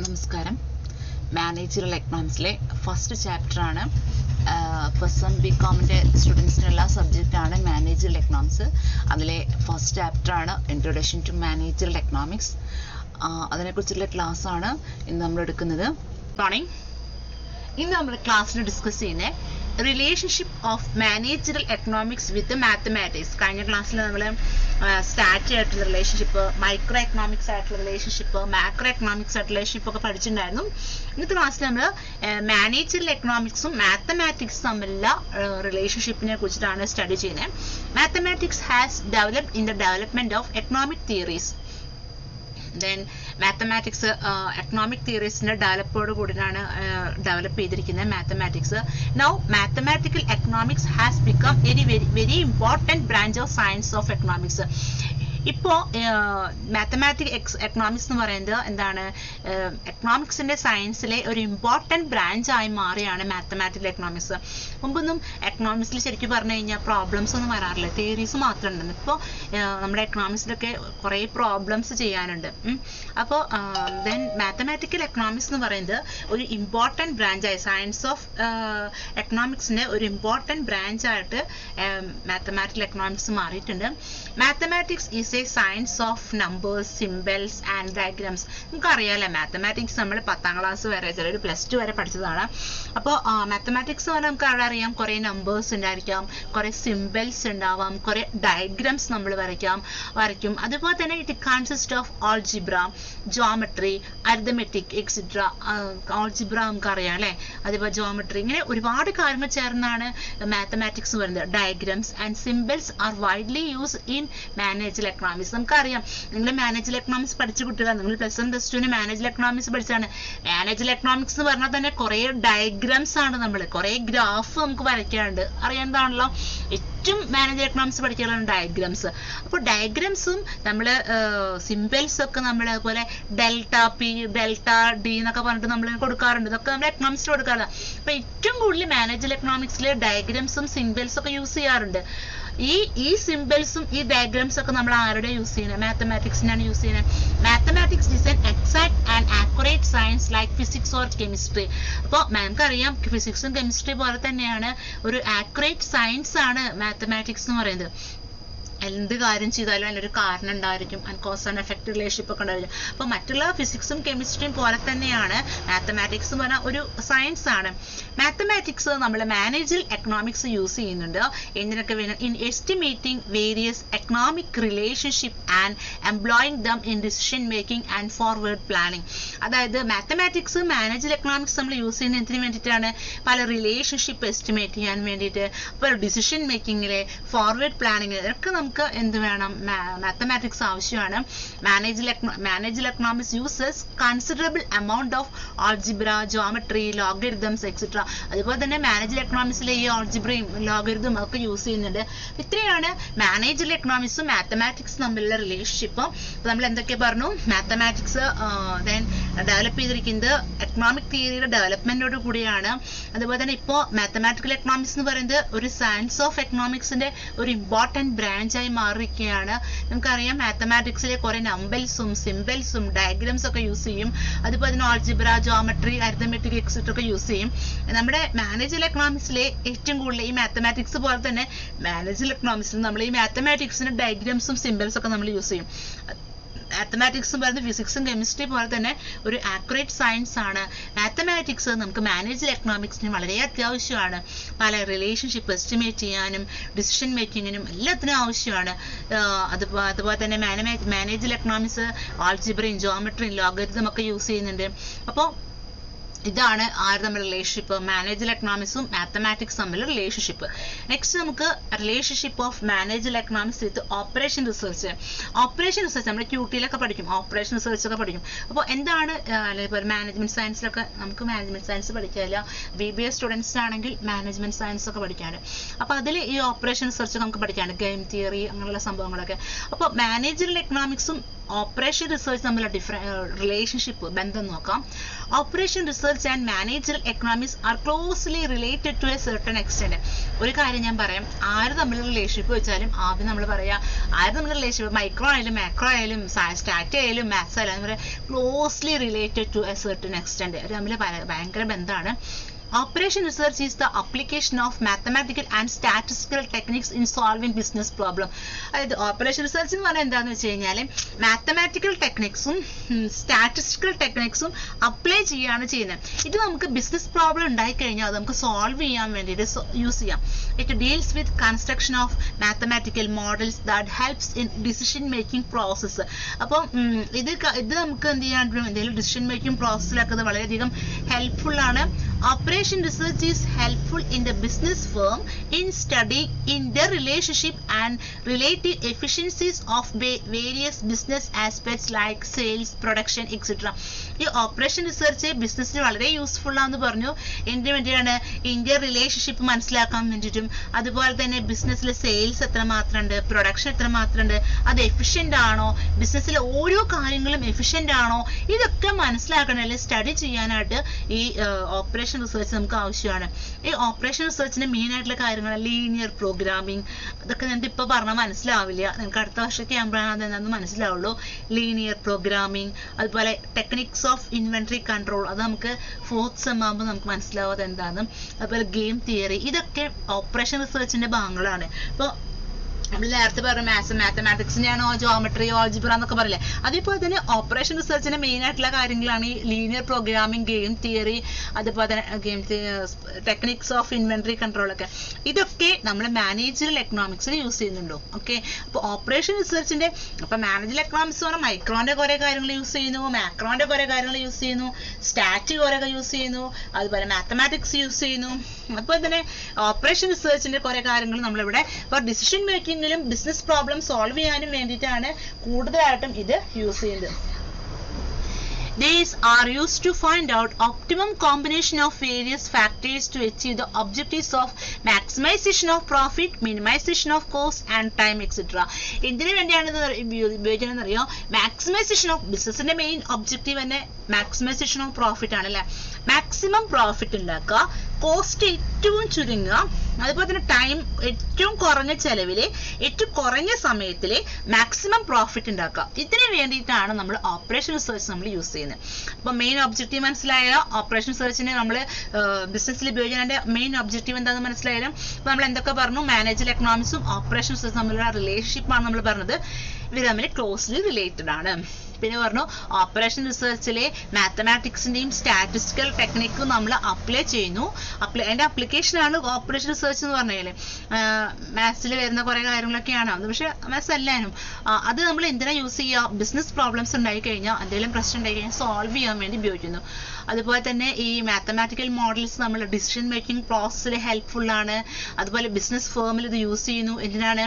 നമസ്കാരം. Managerial എക്കണോമിക്സിലെ first chapter ആണ്. Plus 1 ബികോമിൻ്റെ സ്റ്റുഡൻസിനുള്ള subject ആണ് മാനേജറൽ എക്കണോമിക്സ്. അതിലെ ഫസ്റ്റ് ചാപ്റ്റർ ആണ് ഇൻട്രൊഡക്ഷൻ ടു മാനേജറൽ എക്കണോമിക്സ്. അതിനെക്കുറിച്ചുള്ള ക്ലാസ് ആണ് ഇന്ന് നമ്മൾ എടുക്കുന്നത്. മോർണിംഗ്. ഇന്ന് നമ്മൾ ക്ലാസ്സിൽ ഡിസ്കസ് ചെയ്യുന്നത് relationship of managerial economics with mathematics. കഴിഞ്ഞ ക്ലാസ്സിൽ നമ്മൾ സ്റ്റാറ്റ് ആയിട്ടുള്ള റിലേഷൻഷിപ്പ്, മൈക്രോ എക്കണോമിക്സ് ആയിട്ടുള്ള റിലേഷൻഷിപ്പ്, മാക്രോ എക്കണോമിക്സ് ആയിട്ടുള്ള റിലേഷൻഷിപ്പ് ഒക്കെ പഠിച്ചിട്ടുണ്ടായിരുന്നു. ഇന്നത്തെ ക്ലാസ്സിൽ നമ്മൾ മാനേജറൽ എക്കണോമിക്സും മാത്തമാറ്റിക്സും തമ്മിലുള്ള റിലേഷൻഷിപ്പിനെ കുറിച്ചിട്ടാണ് സ്റ്റഡി ചെയ്യുന്നത്. Mathematics has developed in the development of economic theories. Then mathematics economic theories ഡെവലപ്പോട് കൂടിയാണ് ഡെവലപ്പ് ചെയ്തിരിക്കുന്നത് mathematics. Now mathematical economics has become very important branch of science of economics. ഇപ്പോൾ മാത്തമാറ്റിക്സ് എക്കണോമിക്സ് എന്ന് പറയുന്നത് എന്താണ്, എക്കണോമിക്സിന്റെ സയൻസിലെ ഒരു ഇമ്പോർട്ടൻറ്റ് ബ്രാഞ്ച് ആയി മാറിയാണ് mathematical economics. മുമ്പൊന്നും എക്കണോമിക്സിൽ ശരിക്കും പറഞ്ഞു കഴിഞ്ഞാൽ പ്രോബ്ലംസ് ഒന്നും വരാറില്ല, തിയറീസ് മാത്രം ഉണ്ടെന്ന്. ഇപ്പോൾ നമ്മുടെ എക്കണോമിക്സിലൊക്കെ കുറേ പ്രോബ്ലംസ് ചെയ്യാനുണ്ട്. അപ്പോൾ ദെൻ മാത്തമാറ്റിക്കൽ എക്കണോമിക്സ് എന്ന് പറയുന്നത് ഒരു ഇമ്പോർട്ടൻറ്റ് ബ്രാഞ്ചായി, സയൻസ് ഓഫ് എക്കണോമിക്സിന്റെ ഒരു ഇമ്പോർട്ടൻറ്റ് ബ്രാഞ്ചായിട്ട് മാത്തമാറ്റിക്കൽ എക്കണോമിക്സ് മാറിയിട്ടുണ്ട്. Mathematics is a science of numbers, symbols and diagrams. നമുക്കറിയാമല്ലേ മാത്തമാറ്റിക്സ് നമ്മൾ 10ാം ക്ലാസ് വരെ, ചിലർ +2 വരെ പഠിച്ചതാണ്. അപ്പോൾ മാത്തമാറ്റിക്സ് പറഞ്ഞാൽ നമുക്ക് അവിടെ അറിയാം, കുറേ നമ്പേഴ്സ് ഉണ്ടായിരിക്കാം, കുറേ സിംബൽസ് ഉണ്ടാവാം, കുറേ ഡയഗ്രാംസ് നമ്മൾ വരയ്ക്കും. അതുപോലെ തന്നെ it consist of algebra, geometry, arithmetic etcetera. Algebra നമുക്കറിയാം അല്ലേ, അതുപോലെ ജോമെട്രി, ഇങ്ങനെ ഒരുപാട് കാര്യങ്ങൾ ചേർന്നാണ് മാത്തമാറ്റിക്സ് വരുന്നത്. Diagrams and symbols are widely use in managerial economics. നമുക്കറിയാം, നിങ്ങൾ മാനേജറൽ എക്കണോമിക്സ് പഠിച്ച കുട്ടികളാണ്, നിങ്ങൾ +1 +2 മാനേജറൽ എക്കണോമിക്സ് പഠിച്ചാണ്. മാനേജറൽ എക്കണോമിക്സ് എന്ന് പറഞ്ഞാൽ തന്നെ കുറേ ഡയഗ്രാംസ് ആണ്, നമ്മൾ കുറേ ഗ്രാഫ് നമുക്ക് വരയ്ക്കാറുണ്ട്, അറിയാവുന്നതാണല്ലോ. ഏറ്റവും മാനേജറൽ എക്കണോമിക്സ് പഠിക്കാനുള്ള ഡയഗ്രാംസ്. അപ്പോൾ ഡയഗ്രാംസും നമ്മൾ സിംബൽസ് ഒക്കെ നമ്മൾ അതുപോലെ ഡെൽറ്റ പി, ഡെൽറ്റ ഡി എന്നൊക്കെ പറഞ്ഞിട്ട് നമ്മൾ കൊടുക്കാറുണ്ട്. ഇതൊക്കെ നമ്മൾ എക്കണോമിക്സിൽ കൊടുക്കാറുണ്ട്. അപ്പോൾ ഏറ്റവും കൂടുതൽ മാനേജറൽ എക്കണോമിക്സിൽ ഡയഗ്രാംസും സിംബൽസും ഒക്കെ യൂസ് ചെയ്യാറുണ്ട്. ഈ സിംബൽസും ഈ ഡയഗ്രാംസ് ഒക്കെ നമ്മൾ ആരുടെ യൂസ് ചെയ്യുന്നത്? മാത്തമാറ്റിക്സിനാണ് യൂസ് ചെയ്യുന്നത്. Mathematics is an exact and accurate science like physics or chemistry. അപ്പോൾ നമുക്കറിയാം, ഫിസിക്സും കെമിസ്ട്രി പോലെ തന്നെയാണ് ഒരു ആക്യുറേറ്റ് സയൻസ് ആണ് മാത്തമാറ്റിക്സ് എന്ന് പറയുന്നത്. എന്ത് കാര്യം ചെയ്താലും അതിനൊരു കാരണം ഉണ്ടായിരിക്കും, and cause and effect relationship ഒക്കെ ഉണ്ടായിരിക്കും. അപ്പോൾ മറ്റുള്ള ഫിസിക്സും കെമിസ്ട്രിയും പോലെ തന്നെയാണ് മാത്തമാറ്റിക്സ് എന്ന് പറഞ്ഞാൽ ഒരു സയൻസ് ആണ്. മാത്തമാറ്റിക്സ് നമ്മൾ മാനേജറൽ എക്കണോമിക്സ് യൂസ് ചെയ്യുന്നുണ്ട്. എന്തിനൊക്കെ വേണം? In estimating various economic relationship and employing them in decision making and forward planning. അതായത് മാത്തമാറ്റിക്സ് മാനേജറൽ എക്കണോമിക്സ് നമ്മൾ യൂസ് ചെയ്യുന്നത് എന്തിനു വേണ്ടിയിട്ടാണ്? പല റിലേഷൻഷിപ്പ് എസ്റ്റിമേറ്റ് ചെയ്യാൻ വേണ്ടിയിട്ട്, അപ്പോൾ ഡിസിഷൻ മേക്കിങ്ങിലെ ഫോർവേഡ് പ്ലാനിങ് ഇതൊക്കെ നമുക്ക് എന്ത് വേണം? മാത്തമാറ്റിക്സ് ആവശ്യമാണ്. Managerial economics uses considerable amount of algebra, geometry, logarithms etcetera. അതുപോലെ തന്നെ മാനേജറൽ എക്കണോമിക്സിലെ ഈ ആൾജിബ്രയും ലോഗരിതം ഒക്കെ യൂസ് ചെയ്യുന്നുണ്ട്. ഇത്രയാണ് മാനേജറൽ എക്കണോമിക്സും മാത്തമാറ്റിക്സും തമ്മിലുള്ള റിലേഷൻഷിപ്പ്. നമ്മൾ എന്തൊക്കെ പറഞ്ഞു? മാത്തമാറ്റിക്സ് ഡെവലപ്പ് ചെയ്തിരിക്കുന്നത് എക്കണോമിക് തിയറിയുടെ ഡെവലപ്മെന്റോട് കൂടിയാണ്. അതുപോലെ തന്നെ ഇപ്പോൾ മാത്തമാറ്റിക്കൽ എക്കണോമിക്സ് എന്ന് പറയുന്നത് ഒരു സയൻസ് ഓഫ് എക്കണോമിക്സിന്റെ ഒരു ഇമ്പോർട്ടൻറ്റ് ബ്രാഞ്ച് ആയി മാറിയിരിക്കുകയാണ്. നമുക്കറിയാം, മാത്തമാറ്റിക്സിലെ കുറെ നമ്പേഴ്സും സിംബൽസും ഡയഗ്രാംസ് ഒക്കെ യൂസ് ചെയ്യും. അതുപോലെ തന്നെ ആൾജിബ്ര, ജോമെട്രി, അരിതമെറ്റിക് എക്സെട്ര ഒക്കെ യൂസ് ചെയ്യും. നമ്മുടെ മാനേജറൽ എക്കണോമിക്സിലെ ഏറ്റവും കൂടുതൽ ഈ മാത്തമാറ്റിക്സ് പോലെ തന്നെ മാനേജറൽ എക്കണോമിക്സിൽ നമ്മൾ ഈ മാത്തമാറ്റിക്സിന്റെ ഡയഗ്രാംസും സിംബൽസും ഒക്കെ നമ്മൾ യൂസ് ചെയ്യും. മാത്തമാറ്റിക്സും പറയുന്നത് ഫിസിക്സും കെമിസ്ട്രി പോലെ തന്നെ ഒരു ആക്യുറേറ്റ് സയൻസ് ആണ്. മാത്തമാറ്റിക്സ് നമുക്ക് മാനേജറൽ എക്കണോമിക്സിന് വളരെ അത്യാവശ്യമാണ്. പല റിലേഷൻഷിപ്പ് എസ്റ്റിമേറ്റ് ചെയ്യാനും ഡിസിഷൻ മേക്കിങ്ങിനും എല്ലാത്തിനും ആവശ്യമാണ്. അതുപോലെ തന്നെ മാനേജറൽ എക്കണോമിക്സ് ആൾജിബ്രയും ജോമെട്രിയും ലോഗരിതം ഒക്കെ യൂസ് ചെയ്യുന്നുണ്ട്. അപ്പോൾ ഇതാണ് ആര് തമ്മിൽ റിലേഷൻഷിപ്പ്? മാനേജറൽ എക്കണോമിക്സും മാത്തമാറ്റിക്സ് തമ്മിലുള്ള റിലേഷൻഷിപ്പ്. നെക്സ്റ്റ് നമുക്ക് relationship of managerial economics with operation research. Operation research നമ്മൾ ക്യൂട്ടിയിലൊക്കെ പഠിക്കും, ഓപ്പറേഷൻ റിസർച്ച് ഒക്കെ പഠിക്കും. അപ്പോൾ എന്താണ്? അതേപോലെ മാനേജ്മെന്റ് സയൻസിലൊക്കെ നമുക്ക് മാനേജ്മെന്റ് സയൻസ് പഠിക്കാമല്ല, BBA സ്റ്റുഡൻസ് ആണെങ്കിൽ മാനേജ്മെന്റ് സയൻസ് ഒക്കെ പഠിക്കാറ്. അപ്പോൾ അതിൽ ഈ ഓപ്പറേഷൻ റിസർച്ച് നമുക്ക് പഠിക്കാണ്, ഗെയിം തിയറി അങ്ങനെയുള്ള സംഭവങ്ങളൊക്കെ. അപ്പോൾ മാനേജറൽ എക്കണോമിക്സും ഓപ്പറേഷൻ റിസർച്ച് തമ്മിലുള്ള റിലേഷൻഷിപ്പ് ബന്ധം നോക്കാം. Operation research and managerial economics are closely related to a certain extent. ഒരു കാര്യം ഞാൻ പറയാം, ആര് തമ്മിലുള്ള റിലേഷൻഷിപ്പ് വെച്ചാലും ആദ്യം നമ്മൾ പറയാം ആര് തമ്മിലുള്ള റിലേഷൻഷിപ്പ്, മൈക്രോ ആയാലും മാക്രോ ആയാലും സ്റ്റാറ്റ് ആയാലും മാത്സ് ആയാലും എന്ന് പറയാം closely related to a certain extent. അത് തമ്മിൽ ഭയങ്കര ബന്ധമാണ്. Operation research is the application of mathematical and statistical techniques in solving business problem. അതായത് ഓപ്പറേഷൻ റിസർച്ച് എന്ന് പറഞ്ഞാൽ എന്താണെന്ന് വെച്ച് കഴിഞ്ഞാൽ മാത്തമാറ്റിക്കൽ ടെക്നിക്സും സ്റ്റാറ്റിസ്റ്റിക്കൽ ടെക്നിക്സും അപ്ലൈ ചെയ്യുകയാണ് ചെയ്യുന്നത്. ഇത് നമുക്ക് ബിസിനസ് പ്രോബ്ലം ഉണ്ടായിക്കഴിഞ്ഞാൽ അത് നമുക്ക് സോൾവ് ചെയ്യാൻ വേണ്ടിയിട്ട് യൂസ് ചെയ്യാം. It deals with construction of mathematical models that helps in decision making process. അപ്പം ഇത് നമുക്ക് എന്ത് ചെയ്യാൻ എന്തെങ്കിലും ഡിസിഷൻ മേക്കിംഗ് പ്രോസസ്സിലൊക്കെ ഇത് വളരെയധികം ഹെൽപ്ഫുൾ ആണ്. Operation research is helpful in the business firm in studying interrelationship and relative efficiencies of various business aspects like sales, production, etc. ഈ ഓപ്പറേഷൻ റിസർച്ച് ബിസിനസ്സിന് വളരെ യൂസ്ഫുൾ ആണെന്ന് പറഞ്ഞു. എന്തിനു വേണ്ടിയാണ്? ഇന്റർ റിലേഷൻഷിപ്പ് മനസ്സിലാക്കാൻ വേണ്ടിയിട്ടും, അതുപോലെ തന്നെ ബിസിനസ്സിലെ സെയിൽസ് എത്രമാത്രം ഉണ്ട്, പ്രൊഡക്ഷൻ എത്രമാത്രം ഉണ്ട്, അത് എഫിഷ്യന്റ് ആണോ, ബിസിനസ്സിലെ ഓരോ കാര്യങ്ങളും എഫിഷ്യന്റ് ആണോ, ഇതൊക്കെ മനസ്സിലാക്കണം അല്ലെങ്കിൽ സ്റ്റഡി ചെയ്യാനായിട്ട് ഈ ഓപ്പറേഷൻ റിസർച്ച് നമുക്ക് ആവശ്യമാണ്. ഈ ഓപ്പറേഷൻ റിസർച്ചിന്റെ മെയിൻ ആയിട്ടുള്ള കാര്യങ്ങൾ ലീനിയർ പ്രോഗ്രാമിംഗ്, അതൊക്കെ നിങ്ങൾക്ക് ഇപ്പൊ പറഞ്ഞാൽ മനസ്സിലാവില്ല, നിങ്ങൾക്ക് അടുത്ത വർഷമൊക്കെ ആകുമ്പോഴാണ് അതെന്താണെന്ന് മനസ്സിലാവുള്ളൂ. ലീനിയർ പ്രോഗ്രാമിംഗ്, അതുപോലെ ടെക്നിക്സ് ഓഫ് ഇൻവെന്ററി കൺട്രോൾ, അത് നമുക്ക് ഫോർത്ത് സെം ആകുമ്പോൾ നമുക്ക് മനസ്സിലാവാതെ എന്താണ്. അതുപോലെ ഗെയിം തിയറി, ഇതൊക്കെ ഓപ്പറേഷൻ റിസർച്ചിന്റെ ഭാഗങ്ങളാണ്. ഇപ്പോൾ നമ്മൾ നേരത്തെ പറഞ്ഞ മാത്തമാറ്റിക്സിനെയാണോ ജോമെട്രി ഓൾജിബ്ര എന്നൊക്കെ പറയില്ലേ, അതേപോലെ തന്നെ ഓപ്പറേഷൻ റിസർച്ചിന്റെ മെയിൻ ആയിട്ടുള്ള കാര്യങ്ങളാണ് ഈ ലീനിയർ പ്രോഗ്രാമിംഗ്, ഗെയിം തിയറി, അതുപോലെ തന്നെ ടെക്നിക്സ് ഓഫ് ഇൻവെന്ററി കൺട്രോൾ ഒക്കെ. ഇതൊക്കെ നമ്മൾ മാനേജറൽ എക്കണോമിക്സിൽ യൂസ് ചെയ്യുന്നുണ്ടോ? ഓക്കെ, അപ്പോൾ ഓപ്പറേഷൻ റിസർച്ചിന്റെ അപ്പൊ മാനേജറൽ എക്കണോമിക്സ് പറഞ്ഞാൽ മൈക്രോന്റെ കുറെ കാര്യങ്ങൾ യൂസ് ചെയ്യുന്നു, മാക്രോന്റെ കുറെ കാര്യങ്ങൾ യൂസ് ചെയ്യുന്നു, സ്റ്റാറ്റ് കുറെ യൂസ് ചെയ്യുന്നു, അതുപോലെ മാത്തമാറ്റിക്സ് യൂസ് ചെയ്യുന്നു. അതുപോലെ തന്നെ ഓപ്പറേഷൻ റിസർച്ചിന്റെ കുറെ കാര്യങ്ങൾ നമ്മളിവിടെ four decision making business problem solve ചെയ്യാനും വേണ്ടിയിട്ടാണ് കൂടുതലായിട്ടും ഇത് യൂസ് ചെയ്യുന്നത്. These are used to find out optimum combination of various factors to achieve the objectives of maximization of profit, minimization of cost and time, etc. എന്തിനു വേണ്ടിയാണ് ഉപയോഗിക്കുന്നത് അറിയോ? Maximisation of ബിസിനസിന്റെ മെയിൻ ഒബ്ജക്റ്റീവ് തന്നെ മാക്സിമൈസേഷൻ ഓഫ് പ്രോഫിറ്റ് ആണല്ലേ. Maximum profit ഉണ്ടാക്കുക, cost ഏറ്റവും ചുരുങ്ങുക, അതുപോലെ തന്നെ ടൈം ഏറ്റവും കുറഞ്ഞ ചെലവില് ഏറ്റവും കുറഞ്ഞ സമയത്തില് മാക്സിമം പ്രോഫിറ്റ് ഉണ്ടാക്കുക. ഇതിനു വേണ്ടിയിട്ടാണ് നമ്മൾ ഓപ്പറേഷൻ റിസർച്ച് നമ്മൾ യൂസ് ചെയ്യുന്നത്. അപ്പൊ മെയിൻ ഒബ്ജക്റ്റീവ് മനസ്സിലായാലോ? ഓപ്പറേഷൻ റിസർച്ചിന് നമ്മൾ ബിസിനസ്സിൽ ഉപയോഗിക്കുന്നതിന്റെ മെയിൻ ഒബ്ജക്റ്റീവ് എന്താണെന്ന് മാനേജറൽ അപ്പൊ നമ്മൾ എന്തൊക്കെ പറഞ്ഞു? മാനേജറൽ എക്കണോമിക്സും ഓപ്പറേഷൻ റിസർച്ചും തമ്മിലുള്ള റിലേഷൻഷിപ്പ് ആണ് നമ്മൾ പറഞ്ഞത്. ഇവർ തമ്മിൽ ക്ലോസ്ലി റിലേറ്റഡ് ആണ്. പിന്നെ പറഞ്ഞു ഓപ്പറേഷൻ റിസർച്ചിലെ മാത്തമാറ്റിക്സിന്റെയും സ്റ്റാറ്റിസ്റ്റിക്കൽ ടെക്നിക്കും നമ്മൾ അപ്ലൈ ചെയ്യുന്നു. അതിന്റെ അപ്ലിക്കേഷൻ ആണ് ഓപ്പറേഷൻ റിസർച്ച് എന്ന് പറഞ്ഞാല്. മാത്സിൽ വരുന്ന കുറെ കാര്യങ്ങളൊക്കെയാണ്, പക്ഷെ മാത്സ് എല്ലാവരും അത് നമ്മൾ എന്തിനാ യൂസ് ചെയ്യുക? ബിസിനസ് പ്രോബ്ലംസ് ഉണ്ടായി കഴിഞ്ഞാൽ, എന്തെങ്കിലും പ്രശ്നം ഉണ്ടായി കഴിഞ്ഞാൽ സോൾവ് ചെയ്യാൻ വേണ്ടി ഉപയോഗിക്കുന്നു. അതുപോലെ തന്നെ ഈ മാത്തമാറ്റിക്കൽ മോഡൽസ് നമ്മൾ ഡിസിഷൻ മേക്കിംഗ് പ്രോസസ്സിൽ ഹെൽപ്ഫുൾ ആണ്. അതുപോലെ ബിസിനസ് ഫേമിൽ ഇത് യൂസ് ചെയ്യുന്നു. എന്തിനാണ്?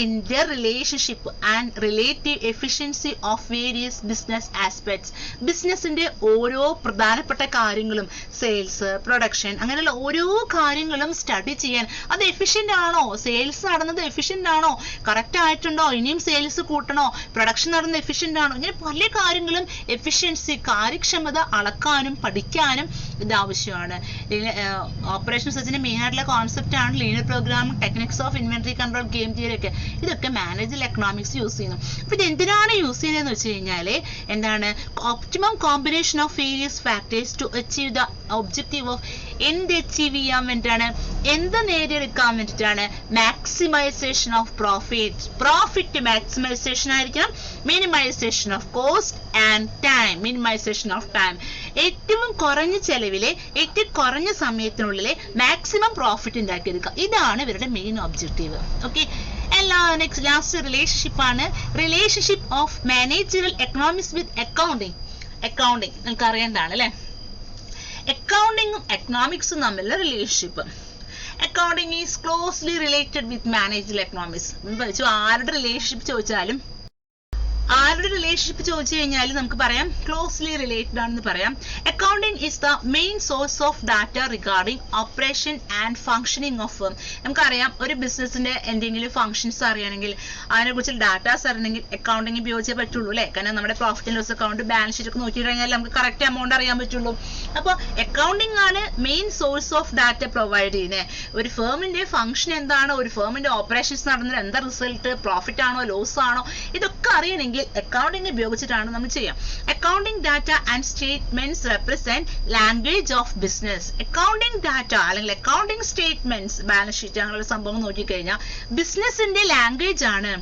Inter relationship and relative efficiency of various business aspects. ബിസിനസിന്റെ ഓരോ പ്രധാനപ്പെട്ട കാര്യങ്ങളും, സെയിൽസ്, പ്രൊഡക്ഷൻ, അങ്ങനെയുള്ള ഓരോ കാര്യങ്ങളും സ്റ്റഡി ചെയ്യാൻ, അത് എഫിഷ്യന്റ് ആണോ, സെയിൽസ് നടന്നത് എഫിഷ്യന്റ് ആണോ, കറക്റ്റ് ആയിട്ടുണ്ടോ, ഇനിയും സെയിൽസ് കൂട്ടണോ, പ്രൊഡക്ഷൻ നടന്നത് എഫിഷ്യന്റ് ആണോ, ഇങ്ങനെ പല കാര്യങ്ങളും എഫിഷ്യൻസി, കാര്യക്ഷമത അളക്കാനും പഠിക്കാനും ഇത് ആവശ്യമാണ്. ഓപ്പറേഷൻ റിസർച്ചിന്റെ മെയിൻ ആയിട്ടുള്ള കോൺസെപ്റ്റ് ആണ് linear programming, techniques of inventory control, game theory ഒക്കെ. ഇതൊക്കെ മാനേജറൽ എക്കണോമിക്സ് യൂസ് ചെയ്യുന്നു. അപ്പൊ ഇത് എന്തിനാണ് യൂസ് ചെയ്യുന്നതെന്ന് വെച്ച് കഴിഞ്ഞാല് എന്താണ്? Optimum combination of various factors to achieve the objective of എന്ത് അച്ചീവ് ചെയ്യാൻ വേണ്ടിയിട്ടാണ്? എന്ത് നേടിയെടുക്കാൻ വേണ്ടിയിട്ടാണ്? Maximisation of profit. Profit maximisation ആയിരിക്കണം. Minimisation of cost and time. Minimisation of time. ഏറ്റവും കുറഞ്ഞ ചെലവിലെ ഏറ്റവും കുറഞ്ഞ സമയത്തിനുള്ളിലെ മാക്സിമം പ്രോഫിറ്റ് ഉണ്ടാക്കിയെടുക്കുക. ഇതാണ് ഇവരുടെ main objective. Okay, next last relationship ആണ്. Relationship of managerial economics with accounting. Accounting നിങ്ങൾക്ക് അറിയേണ്ടതാണ് അല്ലെ. അക്കൗണ്ടിങ്ങും എക്കണോമിക്സും തമ്മിലുള്ള relationship. Accounting is closely related with managerial economics. ആരുടെ റിലേഷൻഷിപ്പ് ചോദിച്ചാലും ആരുടെ റിലേഷൻഷിപ്പ് ചോദിച്ചു കഴിഞ്ഞാൽ നമുക്ക് പറയാം ക്ലോസ്ലി റിലേറ്റഡ് ആണെന്ന് പറയാം. Accounting is the main source of data regarding operation and functioning of firm. നമുക്കറിയാം ഒരു ബിസിനസിന്റെ എന്തെങ്കിലും ഫംഗ്ഷൻസ് അറിയണമെങ്കിൽ അതിനെ കുറിച്ച് ഡാറ്റാസ് അറിയണമെങ്കിൽ അക്കൗണ്ടിങ് ഉപയോഗിച്ചേ പറ്റുള്ളൂ അല്ലേ. കാരണം നമ്മുടെ profit and loss account balance sheet ഒക്കെ നോക്കി കഴിഞ്ഞാൽ നമുക്ക് കറക്റ്റ് എമൗണ്ട് അറിയാൻ പറ്റുള്ളൂ. അപ്പോൾ അക്കൗണ്ടിങ് ആണ് main source of data provide ചെയ്യുന്നത്. ഒരു ഫേമിന്റെ ഫംഗ്ഷൻ എന്താണ്, ഒരു ഫേമിന്റെ ഓപ്പറേഷൻസ് നടന്നത് എന്താ, റിസൾട്ട് പ്രോഫിറ്റ് ആണോ ലോസ് ആണോ, ഇതൊക്കെ അറിയണമെങ്കിൽ അക്കൗണ്ടിങ് ഉപയോഗിച്ചിട്ടാണ് നമ്മൾ ചെയ്യാം. Accounting data and statements represent language of business. Accounting data അല്ലെങ്കിൽ അക്കൗണ്ടിങ് സ്റ്റേറ്റ്മെന്റ്സ് ബാലൻസ് ഷീറ്റ് അങ്ങനെയുള്ള സംഭവം നോക്കിക്കഴിഞ്ഞാൽ ബിസിനസിന്റെ ലാംഗ്വേജ് ആണ്.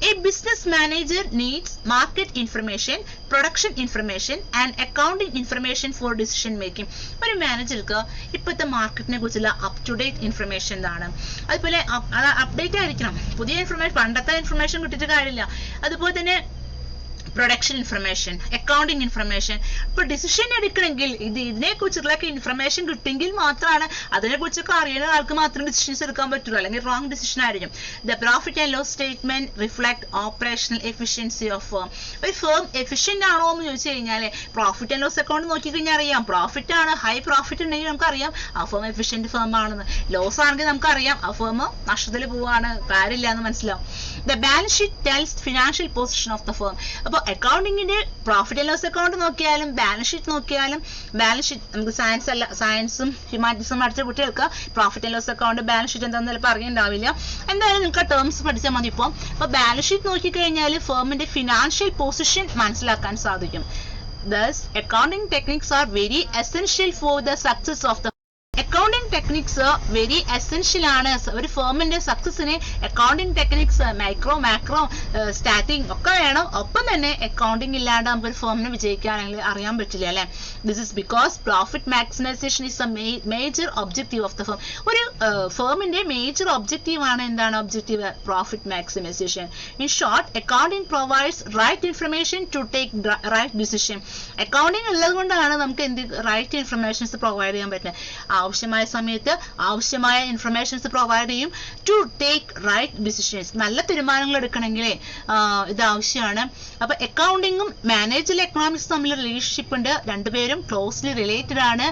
A business manager needs market information, production information and accounting information for decision making. ഒരു മാനേജർക്ക് ഇപ്പോഴത്തെ മാർക്കറ്റിനെ കുറിച്ചുള്ള അപ് ടു ഡേറ്റ് ഇൻഫർമേഷൻ എന്താണ്, അതുപോലെ അപ്ഡേറ്റ് ആയിരിക്കണം. പുതിയ ഇൻഫർമേഷൻ, പണ്ടത്തെ ഇൻഫർമേഷൻ കിട്ടിയിട്ട് കാര്യമില്ല. അതുപോലെ തന്നെ പ്രൊഡക്ഷൻ ഇൻഫർമേഷൻ, അക്കൗണ്ടിങ് ഇൻഫർമേഷൻ. ഇപ്പൊ ഡിസിഷൻ എടുക്കണമെങ്കിൽ ഇതിനെ കുറിച്ചുള്ള ഇൻഫർമേഷൻ കിട്ടിയെങ്കിൽ മാത്രമാണ്, അതിനെ കുറിച്ചൊക്കെ അറിയുന്ന ആൾക്ക് മാത്രം ഡിസിഷൻസ് എടുക്കാൻ പറ്റുള്ളൂ, അല്ലെങ്കിൽ റോങ് ഡിസിഷൻ ആയിരിക്കും. The profit and loss statement reflect operational efficiency of firm. ഒരു ഫേം എഫിഷ്യന്റ് ആണോ എന്ന് ചോദിച്ചു കഴിഞ്ഞാൽ പ്രോഫിറ്റ് ആൻഡ് ലോസ് അക്കൗണ്ട് നോക്കിക്കഴിഞ്ഞാൽ അറിയാം. പ്രോഫിറ്റ് ആണ്, ഹൈ പ്രോഫിറ്റ് ഉണ്ടെങ്കിൽ നമുക്കറിയാം ആ ഫേം എഫിഷ്യന്റ് ഫേം ആണെന്ന്. ലോസ് ആണെങ്കിൽ നമുക്കറിയാം ആ ഫേം നഷ്ടത്തിൽ പോവാണ്, കാര്യമില്ല എന്ന് മനസ്സിലാവും. The balance sheet tells financial position of the firm. അപ്പോൾ അക്കൗണ്ടിങ്ങിന്റെ പ്രോഫിറ്റ് ആൻഡ് ലോസ് അക്കൗണ്ട് നോക്കിയാലും ബാലൻസ് ഷീറ്റ് നോക്കിയാലും, ബാലൻസ് ഷീറ്റ് നമുക്ക് സയൻസും ഹ്യൂമാനിറ്റീസും പഠിച്ച കുട്ടികൾക്ക് profit and loss account balance sheet എന്താണെന്ന് ചിലപ്പോൾ അറിയുന്നുണ്ടാവില്ല. എന്തായാലും നിങ്ങൾക്ക് ടേംസ് പഠിച്ചാൽ മതി. ഇപ്പോൾ ബാലൻസ് ഷീറ്റ് നോക്കിക്കഴിഞ്ഞാൽ ഫേമിന്റെ ഫിനാൻഷ്യൽ പൊസിഷൻ മനസ്സിലാക്കാൻ സാധിക്കും. Thus, accounting techniques are very essential for the success of the accounting techniques very essential ആണ്. ഒരു ഫേമിന്റെ സക്സസിന് അക്കൗണ്ടിങ് ടെക്നിക്സ് മൈക്രോ മാക്രോ സ്റ്റാറ്റിംഗ് ഒക്കെ വേണം. ഒപ്പം തന്നെ അക്കൗണ്ടിങ് ഇല്ലാണ്ട് നമുക്ക് ഒരു ഫേമിനെ വിജയിക്കാണെങ്കിൽ അറിയാൻ പറ്റില്ല അല്ലെ. This is because profit maximisation is a major objective of the firm. ഒരു ഫേമിന്റെ മേജർ ഒബ്ജക്റ്റീവ് ആണ് എന്താണ് objective? Profit maximisation. In short, accounting provides right information to take right decision. Accounting ഉള്ളത് കൊണ്ടാണ് നമുക്ക് എന്ത് റൈറ്റ് ഇൻഫർമേഷൻസ് പ്രൊവൈഡ് ചെയ്യാൻ പറ്റുന്നത്. ആവശ്യമായ സമയത്ത് ആവശ്യമായ ഇൻഫർമേഷൻസ് പ്രൊവൈഡ് ചെയ്യും. ടു ടേക്ക് റൈറ്റ് ഡിസിഷൻസ്, നല്ല തീരുമാനങ്ങൾ എടുക്കണമെങ്കിലേ ഇത് ആവശ്യമാണ്. അപ്പൊ അക്കൗണ്ടിങ്ങും മാനേജർ എക്കണോമിക്സ് തമ്മിൽ റിലേഷൻഷിപ്പ് ഉണ്ട്. രണ്ടുപേരും ക്ലോസ്ലി റിലേറ്റഡ് ആണ്.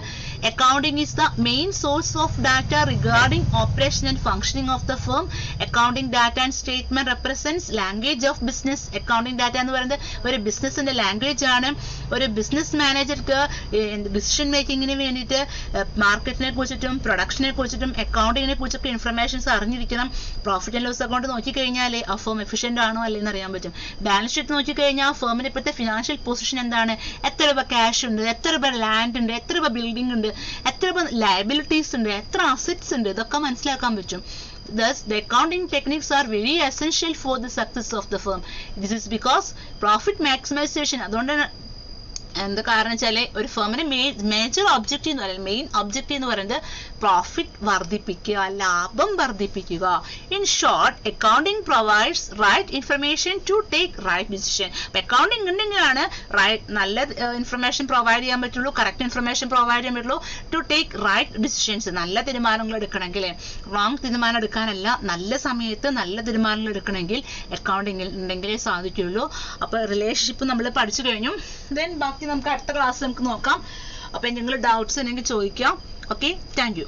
Accounting is the main source of data regarding operation and functioning of the firm. Accounting data and statement represents language of business. Accounting data എന്ന് പറയുന്നത് ഒരു ബിസിനസിന്റെ ലാംഗ്വേജ് ആണ്. ഒരു ബിസിനസ് മാനേജർക്ക് ഡിസിഷൻ മേക്കിങ്ങിന് വേണ്ടിയിട്ട് മാർക്കറ്റിനെ കുറിച്ചിട്ടും പ്രൊഡക്ഷനെ കുറിച്ചിട്ടും അക്കൗണ്ടിങ്ങിനെ കുറിച്ചൊക്കെ ഇൻഫർമേഷൻസ് അറിഞ്ഞിരിക്കണം. പ്രോഫിറ്റ് ആൻഡ് ലോസ് അക്കൗണ്ട് നോക്കിക്കഴിഞ്ഞാൽ ആ ഫേം എഫിഷ്യന്റ് ആണോ അല്ലെന്ന് അറിയാൻ പറ്റും. ബാലൻസ് ഷീറ്റ് നോക്കിക്കഴിഞ്ഞാൽ ഫേമിന് ഇപ്പോഴത്തെ ഫിനാൻഷ്യൽ പൊസിഷൻ എന്താണ്, എത്ര രൂപ ക്യാഷ് ഉണ്ട്, എത്ര രൂപ ലാൻഡ് ഉണ്ട്, എത്ര രൂപ ബിൽഡിംഗ് ഉണ്ട്, എത്ര രൂപ ലയബിലിറ്റീസ് ഉണ്ട്, എത്ര അസറ്റ്സ് ഉണ്ട്, ഇതൊക്കെ മനസ്സിലാക്കാൻ പറ്റും. Thus, the accounting techniques are very essential for the success of the firm. This is because profit maximization. അതുകൊണ്ടാണ് എന്താ കാരണം വെച്ചാല് ഒരു ഫേമിന് മേജർ ഒബ്ജക്റ്റീവ് എന്ന് പറയുന്നത്, മെയിൻ ഒബ്ജക്റ്റീവ് എന്ന് പറയുന്നത് പ്രോഫിറ്റ് വർദ്ധിപ്പിക്കുക, ലാഭം വർദ്ധിപ്പിക്കുക. In short, accounting provides right information to take right decision. Accounting ഉണ്ടെങ്കിലാണ് നല്ല ഇൻഫർമേഷൻ പ്രൊവൈഡ് ചെയ്യാൻ പറ്റുള്ളൂ, കറക്റ്റ് ഇൻഫർമേഷൻ പ്രൊവൈഡ് ചെയ്യാൻ പറ്റുള്ളൂ. ടു ടേക്ക് റൈറ്റ് ഡിസിഷൻസ്, നല്ല തീരുമാനങ്ങൾ എടുക്കണമെങ്കിൽ, റോങ് തീരുമാനം എടുക്കാനല്ല, നല്ല സമയത്ത് നല്ല തീരുമാനങ്ങൾ എടുക്കണമെങ്കിൽ അക്കൗണ്ടിങ്ങിൽ ഉണ്ടെങ്കിലേ സാധിക്കുള്ളൂ. അപ്പൊ റിലേഷൻഷിപ്പ് നമ്മൾ പഠിച്ചു കഴിഞ്ഞു. ദെൻ ബാക്കി നമുക്ക് അടുത്ത ക്ലാസ് നമുക്ക് നോക്കാം. അപ്പൊ എന്തെങ്കിലും ഡൗട്ട്സ് ഉണ്ടെങ്കിൽ ചോദിക്കാം. Okay, thank you.